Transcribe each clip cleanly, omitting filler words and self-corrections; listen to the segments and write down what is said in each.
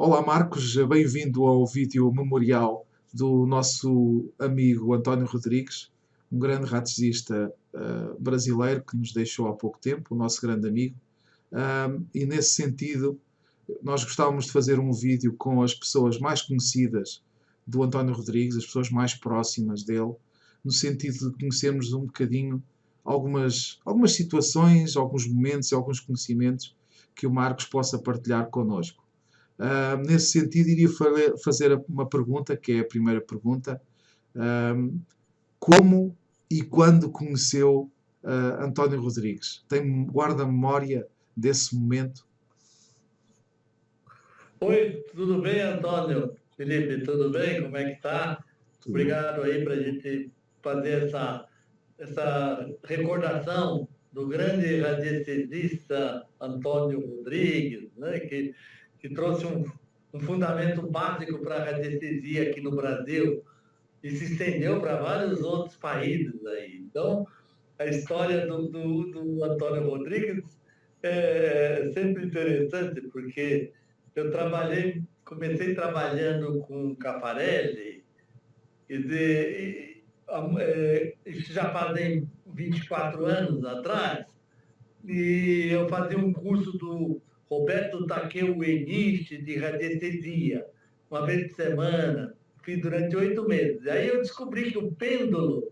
Olá Marcos, bem-vindo ao vídeo memorial do nosso amigo António Rodrigues, um grande ratesista brasileiro que nos deixou há pouco tempo, o nosso grande amigo. E nesse sentido, nós gostávamos de fazer um vídeo com as pessoas mais conhecidas do António Rodrigues, as pessoas mais próximas dele, no sentido de conhecermos um bocadinho algumas situações, alguns momentos e alguns conhecimentos que o Marcos possa partilhar connosco. Nesse sentido, iria fazer uma pergunta, que é a primeira pergunta. Como e quando conheceu António Rodrigues? Guarda memória desse momento? Oi, tudo bem, Antônio? Felipe, tudo bem? Como é que tá? Tudo bem. Obrigado aí para a gente fazer essa recordação do grande radiestesista Antônio Rodrigues, né? Que trouxe um fundamento básico para a radiestesia aqui no Brasil e se estendeu para vários outros países aí. Então, a história do Antônio Rodrigues é sempre interessante, porque comecei trabalhando com Cafarelli, isso já fazem 24 anos atrás, e eu fazia um curso do Roberto Takeo Enishi de radiestesia, uma vez por semana, fiz durante 8 meses. Aí eu descobri que o pêndulo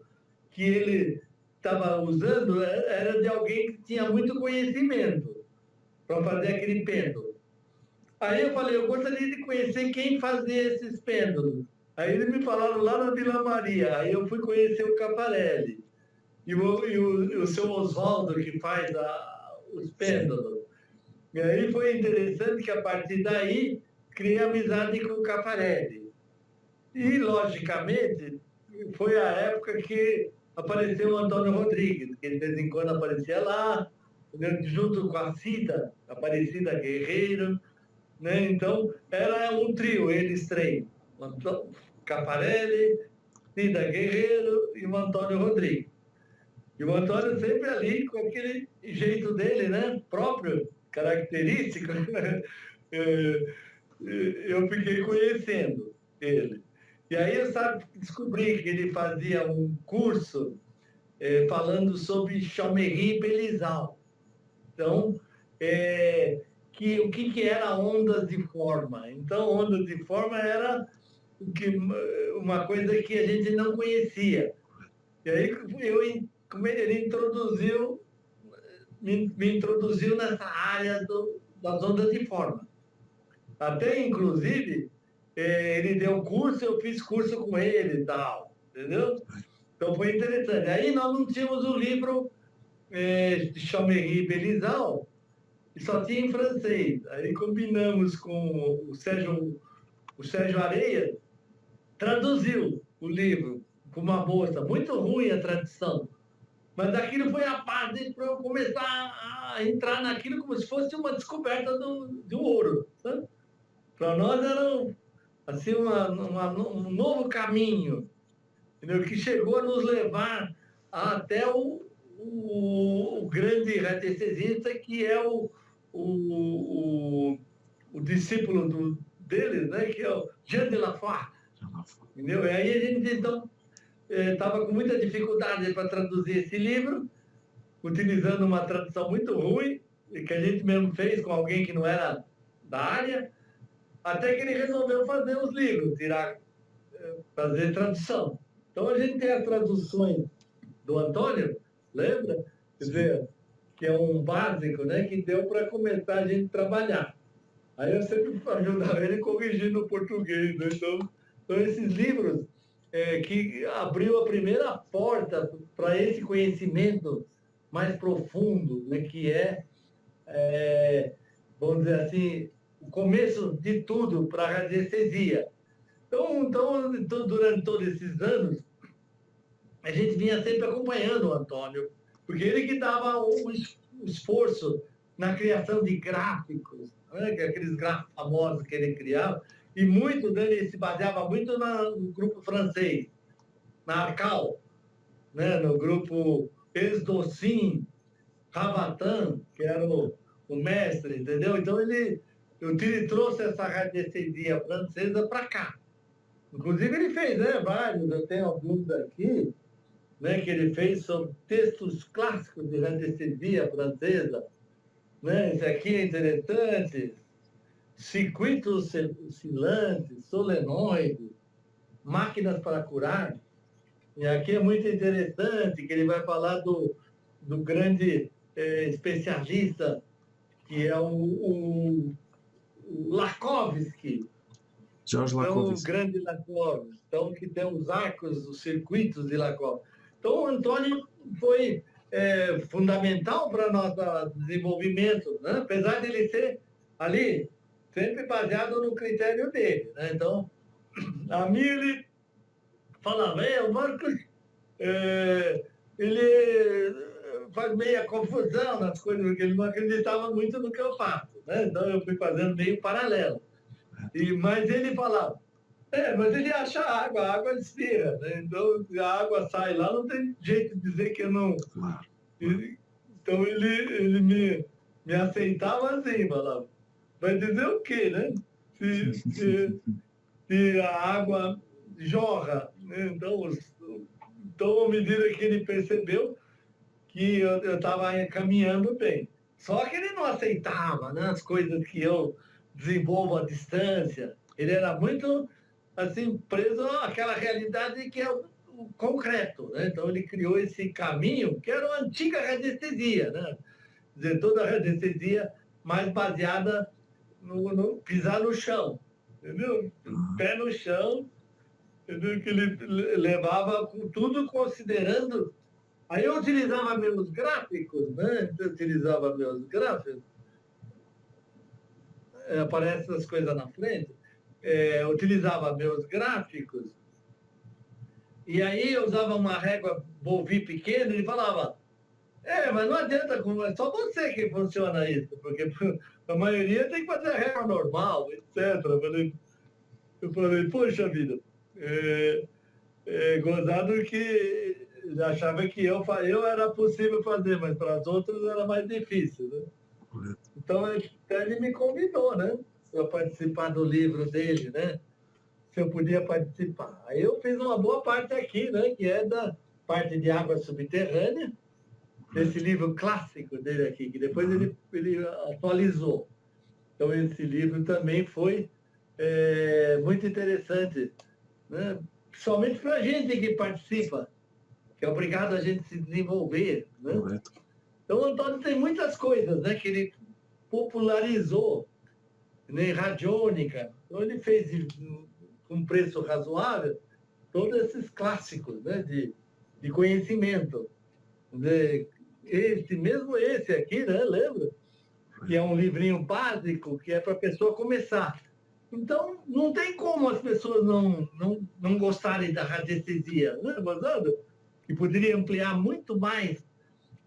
que ele estava usando era de alguém que tinha muito conhecimento para fazer aquele pêndulo. Aí eu falei, eu gostaria de conhecer quem fazia esses pêndulos. Aí eles me falaram lá na Vila Maria. Aí eu fui conhecer o Caparelli. E o seu Oswaldo, que faz os pêndulos. E aí foi interessante que, a partir daí, criei amizade com o Caparelli. E, logicamente, foi a época que apareceu o Antônio Rodrigues, que de vez em quando aparecia lá, junto com a Cida, Aparecida Guerreiro, né? Então, era um trio, eles três. Caparelli, Cida Guerreiro e o Antônio Rodrigues. E o Antônio sempre ali, com aquele jeito dele, né? Próprio, característico. Eu fiquei conhecendo ele. E aí eu descobri que ele fazia um curso falando sobre Chaumery e Belisal. Então, o que era ondas de forma? Então, ondas de forma era uma coisa que a gente não conhecia. E aí ele me introduziu nessa área das ondas de forma. Até, inclusive, ele deu curso, eu fiz curso com ele e tal, entendeu? Então foi interessante. Aí nós não tínhamos o livro de Chaumery e Belisal, e só tinha em francês. Aí combinamos com o Sérgio Areia, traduziu o livro com uma moça. Muito ruim a tradução, mas aquilo foi a base para eu começar a entrar naquilo como se fosse uma descoberta do ouro. Para nós era assim, um novo caminho, entendeu? Que chegou a nos levar até o grande radiestesista, que é o discípulo dele, né? Que é o Jean de Lafont. Entendeu? E aí a gente, então, estava com muita dificuldade para traduzir esse livro, utilizando uma tradução muito ruim, que a gente mesmo fez com alguém que não era da área, até que ele resolveu fazer os livros, fazer tradução. Então a gente tem as traduções do Antônio, lembra? Quer dizer, que é um básico, né? Que deu para começar a gente trabalhar. Aí eu sempre ajudava ele corrigindo o português, né? Então esses livros que abriu a primeira porta para esse conhecimento mais profundo, né? Que vamos dizer assim, o começo de tudo para a radiestesia. Então, durante todos esses anos, a gente vinha sempre acompanhando o Antônio, porque ele que dava um esforço na criação de gráficos, né? Aqueles gráficos famosos que ele criava, e muito dele se baseava muito no grupo francês, na Arcal, né? No grupo Esdocin, Rabatan, que era o mestre, entendeu? Então ele Ele trouxe essa radiestesia francesa para cá. Inclusive, ele fez, né, vários, eu tenho alguns aqui, né, que ele fez sobre textos clássicos de radiestesia francesa. Né? Esse aqui é interessante. Circuitos oscilantes, solenoides, máquinas para curar. E aqui é muito interessante que ele vai falar do grande especialista, que é o Lakovsky. George Então, o Lakovic. grande Lakovsky. Então, que tem os arcos, os circuitos de Lakovsky. Então, o Antônio foi fundamental para o nosso desenvolvimento, né? Apesar de ele ser ali sempre baseado no critério dele. Né? Então, a mim ele falava, o Marcos, ele faz meia confusão nas coisas, porque ele não acreditava muito no que eu faço. Né? Então, eu fui fazendo meio paralelo. Mas ele falava, mas ele acha água, a água espirra. Né? Então, se a água sai lá, não tem jeito de dizer que eu não... Claro. Então, ele me aceitava assim, falava, vai dizer o quê, né? Se a água jorra, né? Então, à medida que ele percebeu que eu estava caminhando bem. Só que ele não aceitava, né, as coisas que eu desenvolvo à distância. Ele era muito, assim, preso àquela realidade que é o concreto. Né? Então, ele criou esse caminho, que era uma antiga radiestesia, né? Quer dizer, toda a radiestesia mais baseada no pisar no chão, entendeu? Pé no chão, entendeu? Que ele levava tudo considerando. Aí eu utilizava meus gráficos, né? Aparecem as coisas na frente. Eu utilizava meus gráficos, e aí eu usava uma régua Bovie pequena, e ele falava, mas não adianta, é só você que funciona isso, porque a maioria tem que fazer a régua normal, etc. Eu falei, poxa vida, gozado que achava que eu era possível fazer, mas para os outros era mais difícil, né? Então, ele me convidou, né, para participar do livro dele, né, se eu podia participar. Aí eu fiz uma boa parte aqui, né, que é da parte de água subterrânea, desse livro clássico dele aqui, que depois ele atualizou. Então, esse livro também foi muito interessante, né, principalmente para a gente que participa, que é obrigado a gente se desenvolver. Né? Então, o Antônio tem muitas coisas, né, que ele popularizou, né, radiônica. Então, ele fez com preço razoável todos esses clássicos, né, de conhecimento. Mesmo esse aqui, né, lembra? Que é um livrinho básico, que é para a pessoa começar. Então, não tem como as pessoas não gostarem da radiestesia, né, Gozado? Que poderia ampliar muito mais,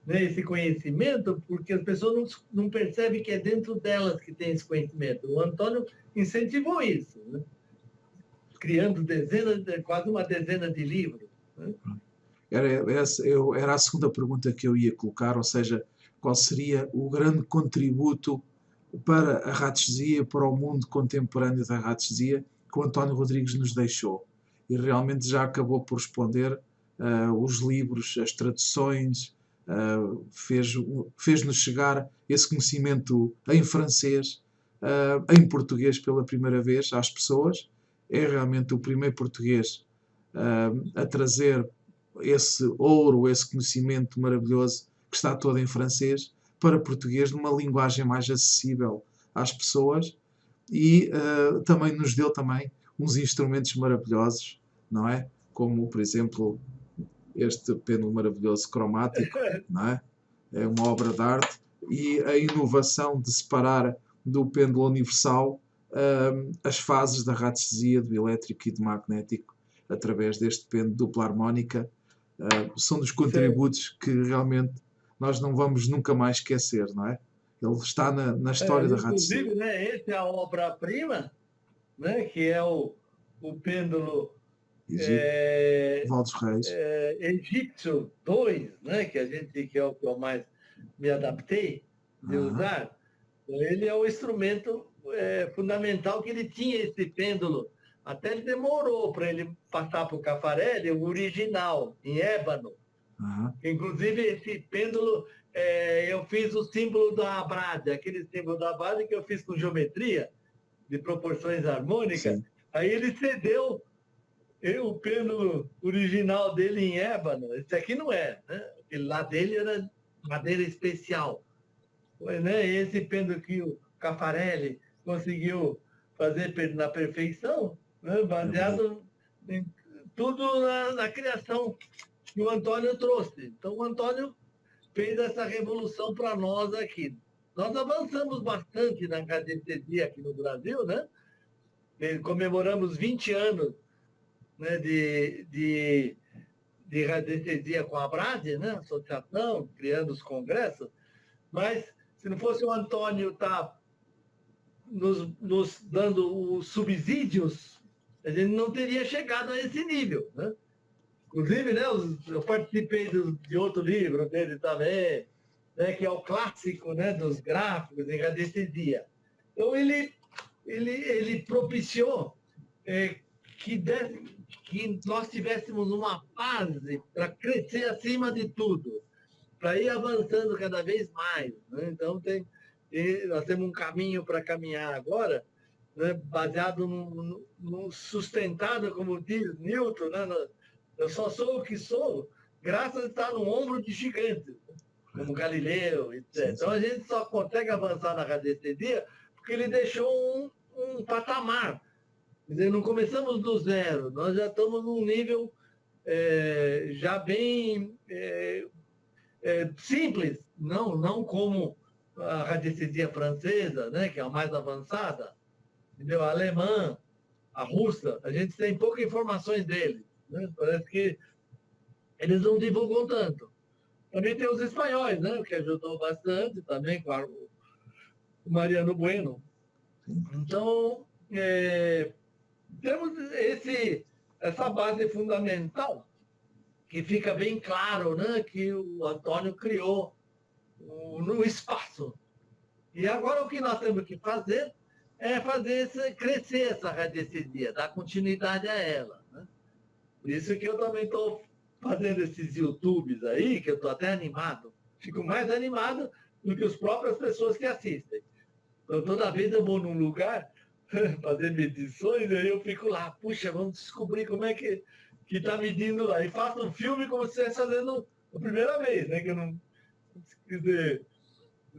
né, esse conhecimento, porque as pessoas não percebem que é dentro delas que tem esse conhecimento. O Antônio incentivou isso, né? Criando quase uma dezena de livros. Né? Era a segunda pergunta que eu ia colocar, ou seja, qual seria o grande contributo para a radiestesia, para o mundo contemporâneo da radiestesia, que o António Rodrigues nos deixou. E realmente já acabou por responder os livros, as traduções, fez-nos chegar esse conhecimento em francês, em português pela primeira vez às pessoas. É realmente o primeiro português a trazer esse ouro, esse conhecimento maravilhoso que está todo em francês para português, numa linguagem mais acessível às pessoas, e também nos deu também uns instrumentos maravilhosos, não é? Como, por exemplo, este pêndulo maravilhoso cromático, não é? É uma obra de arte, e a inovação de separar do pêndulo universal as fases da radiestesia, do elétrico e do magnético, através deste pêndulo dupla harmónica, são dos contributos que realmente nós não vamos nunca mais esquecer, não é? Ele está na história da radiestesia. Inclusive, né, essa é a obra-prima, né, que é o pêndulo Valdos Reis. Egípcio 2, né, que é o que eu mais me adaptei de usar. Ele é o instrumento fundamental, que ele tinha esse pêndulo. Até ele demorou para ele passar para o Caffarelli o original, em ébano. Aham. Inclusive, esse pêndulo, eu fiz o símbolo da Abade, aquele símbolo da Abade que eu fiz com geometria, de proporções harmônicas. Sim. Aí ele cedeu o pêndulo original dele em ébano. Esse aqui não é, né? Aquele lá dele era madeira especial. Né? Esse pêndulo que o Caffarelli conseguiu fazer na perfeição, né? Baseado em tudo na criação que o Antônio trouxe. Então, o Antônio fez essa revolução para nós aqui. Nós avançamos bastante na radiestesia aqui no Brasil, né? Comemoramos 20 anos, né, de radiestesia com a Brade, né? Associação, criando os congressos. Mas, se não fosse o Antônio estar nos dando os subsídios, a gente não teria chegado a esse nível, né? Inclusive, né, eu participei de outro livro dele também, né, que é o clássico, né, dos gráficos em radiestesia. Então, ele propiciou que nós tivéssemos uma base para crescer acima de tudo, para ir avançando cada vez mais, né? Então, nós temos um caminho para caminhar agora, né, baseado no sustentado, como diz Newton, né? Eu só sou o que sou, graças a estar no ombro de gigantes, como Galileu, etc. Sim, sim. Então, a gente só consegue avançar na radiestesia porque ele deixou um patamar. Quer dizer, não começamos do zero, nós já estamos num nível já bem simples, não como a radiestesia francesa, né, que é a mais avançada, entendeu? A alemã, a russa, a gente tem poucas informações deles, né? Parece que eles não divulgam tanto. Também tem os espanhóis, né, que ajudou bastante também, com o Mariano Bueno. Então, temos essa base fundamental, que fica bem claro, né, que o Antônio criou no espaço. E agora o que nós temos que fazer é crescer essa radiestesia, dar continuidade a ela, né? Por isso que eu também estou fazendo esses YouTubes aí, que eu estou até animado. Fico mais animado do que as próprias pessoas que assistem. Então, toda vez eu vou num lugar fazer medições, aí eu fico lá, puxa, vamos descobrir como é que está medindo lá. E faço um filme como se estivesse fazendo a primeira vez, né? Que eu não... Quer dizer,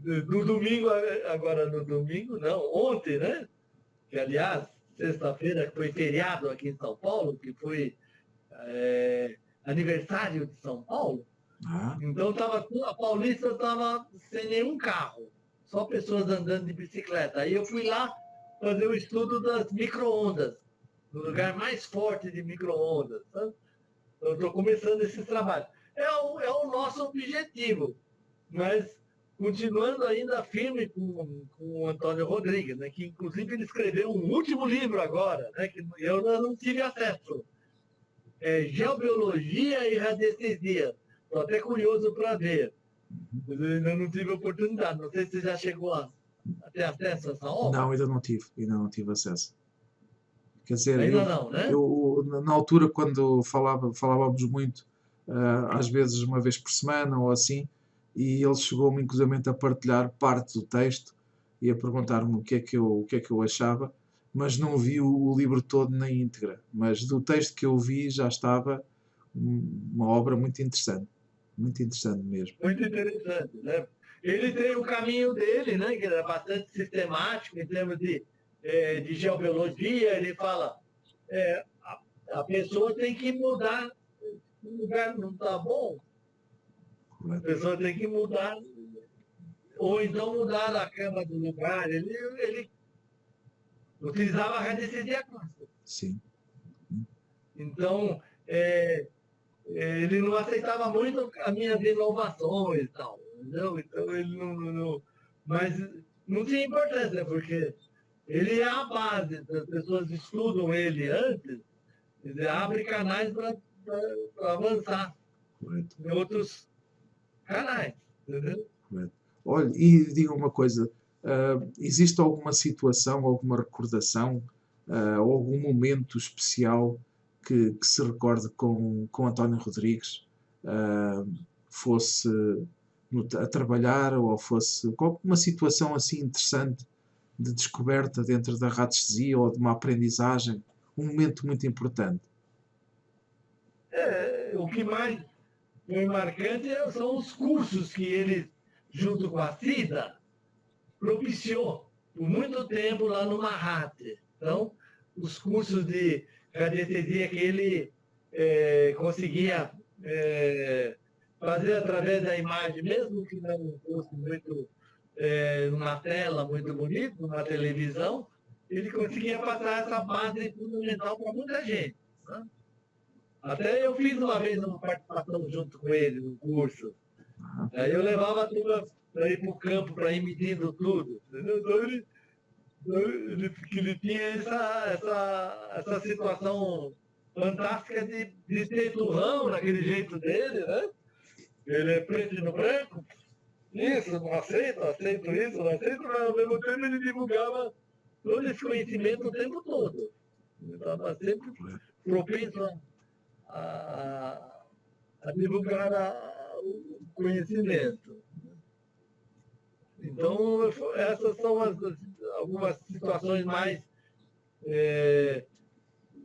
no domingo, agora no domingo, não, ontem, né? Que, aliás, sexta-feira foi feriado aqui em São Paulo, que foi aniversário de São Paulo. Ah, Então, a Paulista estava sem nenhum carro, só pessoas andando de bicicleta. Aí eu fui lá fazer o estudo das micro-ondas, no lugar mais forte de micro-ondas. Sabe? Eu estou começando esse trabalho. É o nosso objetivo, mas continuando ainda firme com o Antônio Rodrigues, né, que inclusive ele escreveu um último livro agora, né, que eu não tive acesso. Geobiologia e radiestesia. Estou até curioso para ver. Mas eu ainda não tive oportunidade. Não sei se você já chegou a ter acesso a essa obra. não, ainda não tive acesso. Quer dizer, Ainda não, né? eu na altura, quando falávamos muito, às vezes uma vez por semana ou assim, e ele chegou-me inclusivamente a partilhar parte do texto e a perguntar-me o que é que eu achava, mas não vi o livro todo na íntegra. Mas do texto que eu vi já estava uma obra muito interessante mesmo. Muito interessante, né? Ele tem o caminho dele, né, que é bastante sistemático em termos de geobiologia. Ele fala, a pessoa tem que mudar, o lugar não está bom, a pessoa tem que mudar, ou então mudar a cama do lugar. Ele utilizava a radiestesia clássica. Sim. Então, ele não aceitava muito as minhas inovações e tal, entendeu? Então, ele não... Mas não tinha importância, porque ele é a base. As pessoas estudam ele antes, quer dizer, abre canais para avançar Correto. em outros canais, entendeu? Correto. Olha, e diga uma coisa, Existe alguma situação, alguma recordação, ou algum momento especial que se recorde com António Rodrigues, fosse a trabalhar ou fosse uma situação assim interessante de descoberta dentro da radiestesia ou de uma aprendizagem, um momento muito importante? O que mais foi marcante são os cursos que ele, junto com a CIDA, propiciou por muito tempo lá no Mahat. Então, os cursos de radiestesia que ele conseguia fazer através da imagem, mesmo que não fosse muito numa tela muito bonita, numa televisão, ele conseguia passar essa base fundamental para muita gente. Né? Até eu fiz uma vez uma participação junto com ele no curso. Aí eu levava a turma para ir para o campo, para ir medindo tudo. Entendeu? Então ele tinha essa situação fantástica de ter turrão naquele jeito dele, né? Ele é preto e no branco. Isso, não aceito isso, não aceito, mas ao mesmo tempo ele divulgava todo esse conhecimento o tempo todo. Ele estava sempre propenso a divulgar o conhecimento. Então, essas são algumas situações mais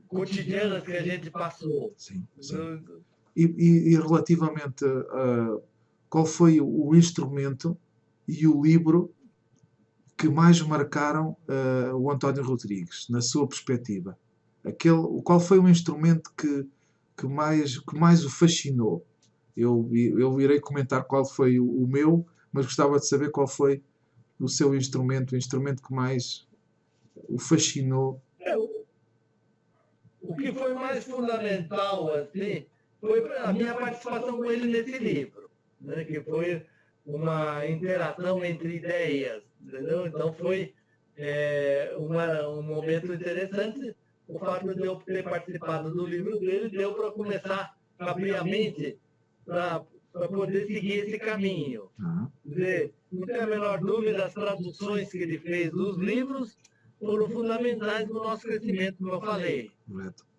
cotidianas que a gente passou. Sim, sim. E relativamente a qual foi o instrumento e o livro que mais marcaram o António Rodrigues, na sua perspectiva? Qual foi o instrumento que mais o fascinou? Eu irei comentar qual foi o meu, mas gostava de saber qual foi o seu instrumento, o instrumento que mais o fascinou. O que foi mais fundamental, assim, foi a minha participação com ele nesse livro, né, que foi uma interação entre ideias, entendeu? Então foi um momento interessante. O fato de eu ter participado do livro dele deu para começar a abrir a mente para poder seguir esse caminho. Quer dizer, não tem a menor dúvida, as traduções que ele fez dos livros foram fundamentais no nosso crescimento, como eu falei.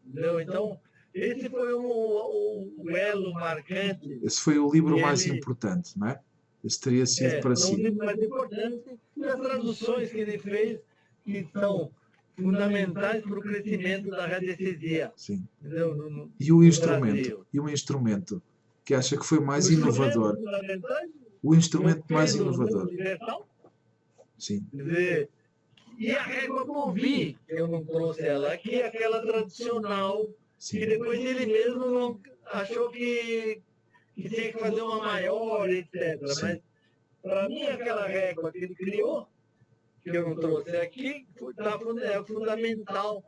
Entendeu? Então, esse foi o elo marcante. Esse foi o livro mais importante, não é? Esse teria sido para si. O livro mais importante e as traduções que ele fez, que são fundamentais para o crescimento da radiestesia. Sim. No e o instrumento que acha que foi mais inovador? O instrumento mais inovador. Universal. Sim. Quer dizer, e a régua Bonvi, eu não trouxe ela aqui, aquela tradicional, Sim. que depois ele mesmo não achou que tinha que fazer uma maior, etc. Sim. Mas, para mim, aquela régua que ele criou, que eu não trouxe aqui, é fundamental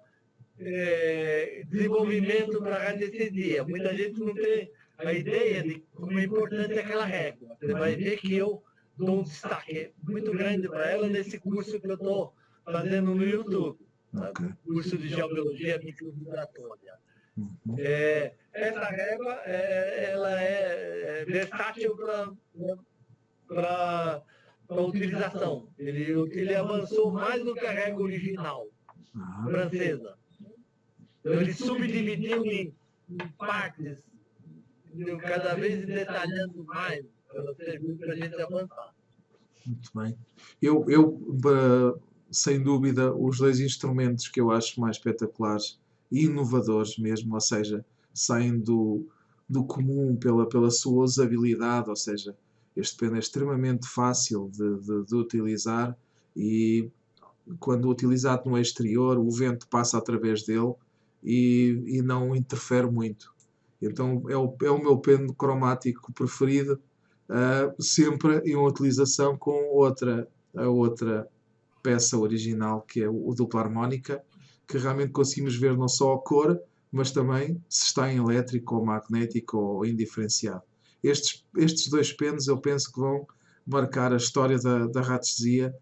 desenvolvimento para a radiestesia. Muita gente não tem a ideia de como é importante aquela régua. Você vai ver que eu dou um destaque muito grande para ela nesse curso que eu estou fazendo no YouTube. Okay. Curso de Geobiologia Microvibratória. Uhum. Essa régua ela é versátil para utilização. Ele avançou mais do que a régua original francesa. Então, ele subdividiu em partes, cada vez detalhando mais, para servir para a gente avançar. Muito bem. Sem dúvida, os dois instrumentos que eu acho mais espetaculares e inovadores mesmo, ou seja, saem do comum pela sua usabilidade, ou seja, este pano é extremamente fácil de utilizar e quando utilizado no exterior o vento passa através dele e não interfere muito. Então é o meu pano cromático preferido, sempre em utilização com a outra peça original, que é o dupla harmónica, que realmente conseguimos ver não só a cor, mas também se está em elétrico ou magnético ou indiferenciado. Estes dois penos eu penso que vão marcar a história da radiestesia,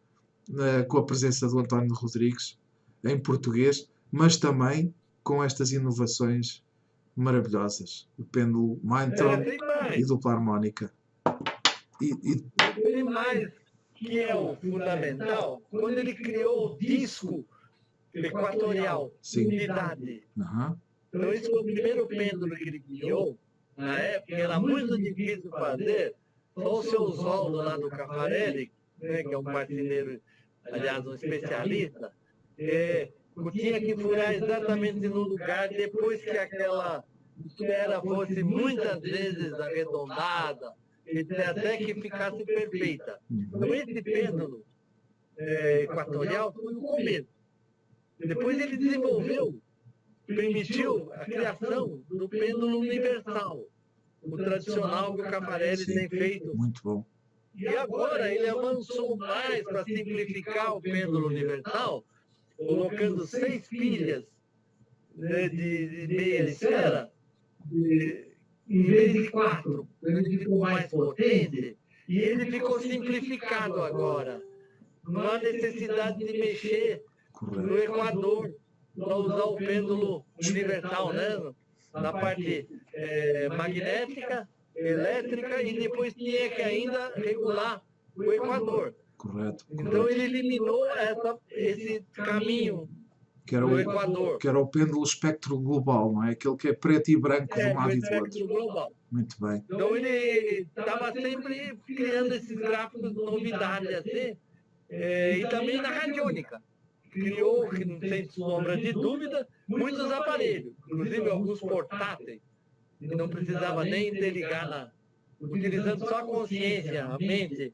com a presença do António Rodrigues em português, mas também com estas inovações maravilhosas, o pêndulo Mindtron e dupla harmónica. Tem mais. que é o fundamental, quando ele criou o disco equatorial, Sim. unidade. Aham. Então, esse foi o primeiro pêndulo que ele criou. Na época, era muito difícil fazer. Só o seu Oswaldo lá do Caffarelli, né, que é um marceneiro, aliás, um especialista, tinha que furar exatamente no lugar depois que aquela esfera fosse muitas vezes arredondada, até que ficasse perfeita. Então, esse pêndulo equatorial foi o começo. Depois ele desenvolveu, permitiu a criação do pêndulo universal, o tradicional que o Caffarelli tem feito. Muito bom. E agora ele avançou mais para simplificar o pêndulo universal, colocando 6 pilhas, né, de meia esfera, em vez de 4. Ele ficou mais potente e ele ficou simplificado agora. Não há necessidade de mexer no equador para usar o pêndulo universal, né? Na parte magnética, elétrica, e depois tinha que ainda regular o equador. Correto. Então ele eliminou esse caminho do equador. Que era o pêndulo espectro global, não é? Aquele que é preto e branco de um lado e do outro. Global. Muito bem. Então ele estava sempre criando esses gráficos de novidade assim, e também na radiônica. Criou, sem sombra de dúvida, muitos aparelhos, inclusive alguns portáteis, que não precisava nem interligar, utilizando só a consciência, a mente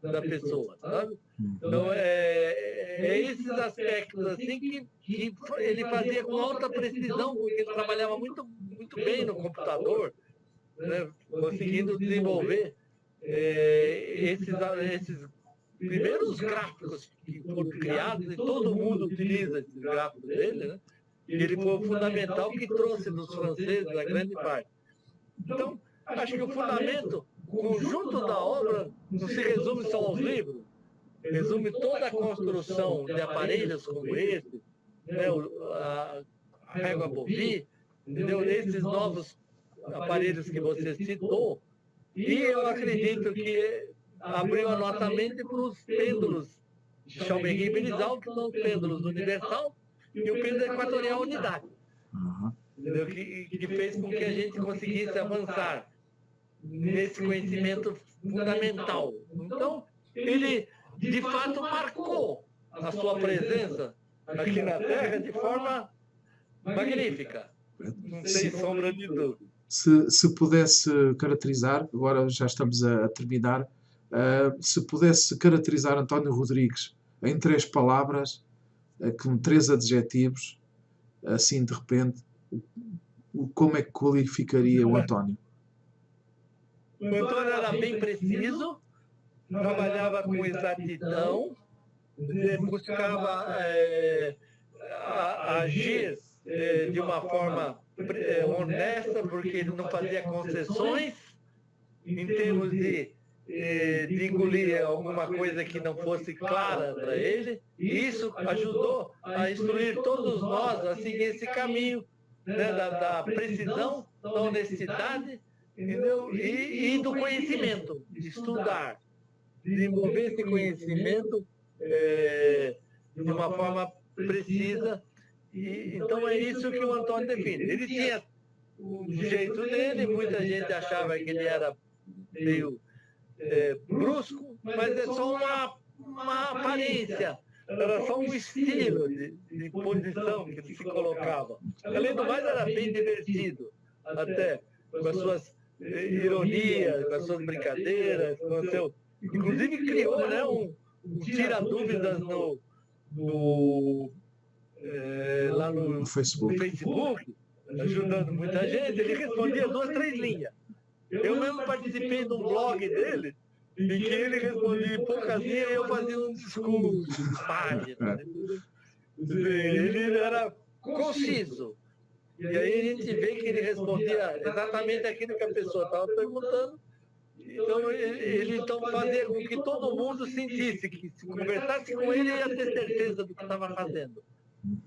da pessoa, sabe? Então, esses aspectos assim que ele fazia com alta precisão, porque ele trabalhava muito, muito bem no computador, né, conseguindo desenvolver esses primeiros gráficos que foram criados, e todo mundo utiliza esses gráficos dele, né? E ele foi o fundamental que trouxe dos franceses a grande parte. Então, acho que o fundamento, o conjunto da obra, não se resume só aos livros, resume toda a construção de aparelhos como esse, né, a régua Bovie, entendeu? Esses novos aparelhos que você citou, e eu acredito que abriu a nossa mente para os pêndulos de Chaumery e Bélisal, que são os pêndulos universal e o pêndulo equatorial unidade. Entendeu? Que fez com que a gente conseguisse avançar nesse conhecimento fundamental. Então, ele, de fato, marcou a sua presença aqui na Terra de forma magnífica, sem sombra de dúvida. Se pudesse caracterizar, agora já estamos a terminar, se pudesse caracterizar António Rodrigues em 3 palavras, com 3 adjetivos, assim de repente, como é que qualificaria o António? O Antônio era bem preciso, trabalhava com exatidão, buscava agir de uma forma honesta, porque ele não fazia concessões em termos de engolir alguma coisa que não fosse clara para ele. E isso ajudou a instruir todos nós a seguir esse caminho, né, da precisão, da honestidade, entendeu? E do conhecimento, de estudar, desenvolver esse conhecimento de uma forma precisa. Então é isso que o Antônio define. Ele tinha o jeito dele, muita gente achava que ele era meio brusco, mas é só uma aparência, era só um estilo de posição que se colocava. Além do mais, era bem divertido, até com as suas ironias, com as suas brincadeiras, com o seu... Inclusive criou, né, um tira-dúvidas lá no Facebook, ajudando muita gente. Ele respondia 2, 3 linhas. Eu mesmo participei de um blog dele, em que ele respondia em poucas linhas e eu fazia um discurso de página. Ele era conciso. E aí a gente vê que ele respondia exatamente aquilo que a pessoa estava perguntando. Então ele fazia com que todo mundo sentisse que se conversasse com ele ia ter certeza do que estava fazendo.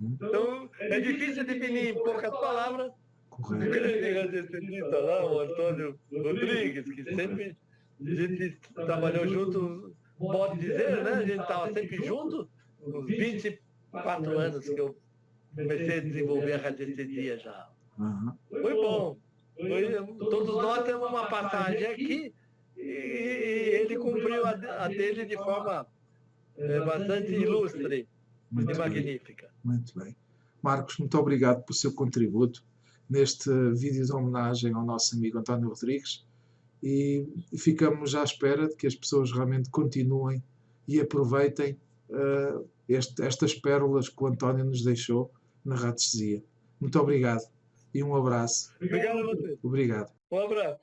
Então é difícil definir em poucas palavras. O grande radiestesista lá, o Antônio Rodrigues, que sempre a gente trabalhou junto pode dizer, né? A gente estava sempre junto, uns 24 anos que eu comecei a desenvolver a radiestesia já. Aham. Foi bom. Todos nós temos uma passagem aqui e ele cumpriu a dele de forma bastante ilustre Muito e bem. magnífica. Muito bem. Marcos, muito obrigado pelo seu contributo neste vídeo de homenagem ao nosso amigo António Rodrigues e ficamos à espera de que as pessoas realmente continuem e aproveitem estas pérolas que o António nos deixou na radiestesia. Muito obrigado e um abraço. Obrigado a você. Obrigado. Um abraço.